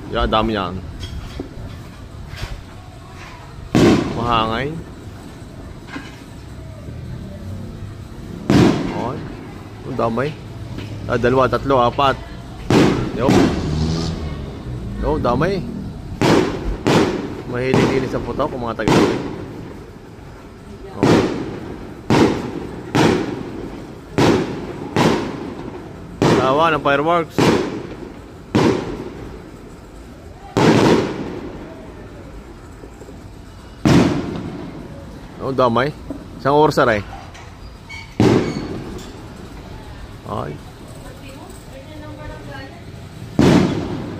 Yan, dami yan. Mahangay. Okay. Ang damay. Dalawa, tatlo, apat. Yo. Yo, damay. Mahilig-hilig sa putok kung mga taga-taga. Okay. Tawa ng fireworks. Oh, damay. Isang oras na rin. Ay.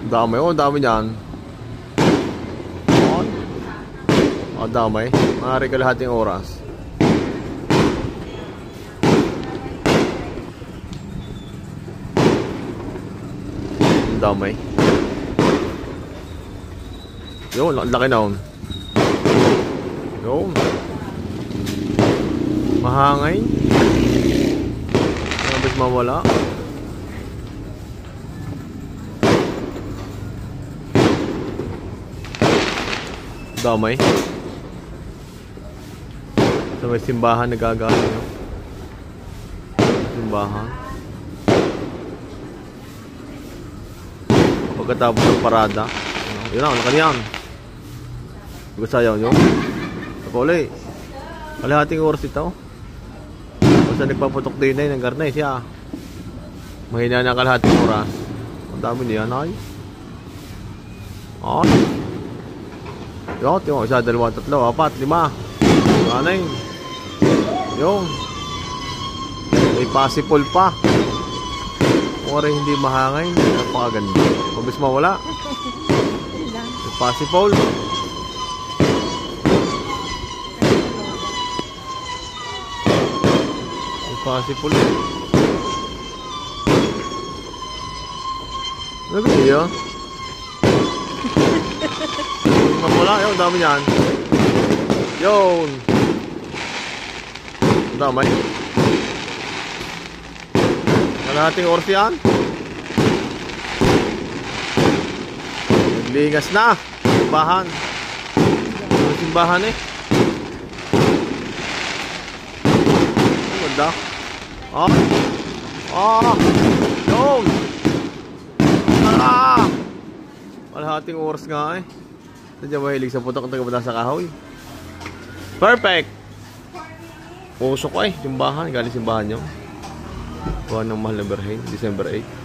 Damay. Oh, dami niyan. Ay. Oh, damay. Maaari kalahating oras. Damay. Yun, laki na yun. Yun. Mahangay. Mabit mawala. Damay. Sa may simbahan nagagano yun. Simbahan. Pagkatapos ng parada. Yun lang, nakanyan. Pagkasayaw nyo. Kapuli. Kalahating oras ito. Basta nagpaputok din ay ng garnay siya. Mahina na kalahating oras. Ang dami niyan ay. Ay. Yun, isa, dalawa, tatlo, apat, lima. Anay. Yung. May possible pa. Kung rin hindi mahangay, napakaganda. Mabis mawala. May possible. Possible. Ano ba niyo? Mamula, yun, dami niyan. Yun. Damay. Kalahating oras yan. Nagligas na. Simbahan. Simbahan eh. Ang ganda. Yun. Kalahating oras nga eh. Sadya mahilig sa putok ang tagabata sa kahoy. Perfect. Puso ko eh. Simbahan. Galing simbahan nyo. Buwan ng mahal na Birhen. December 8.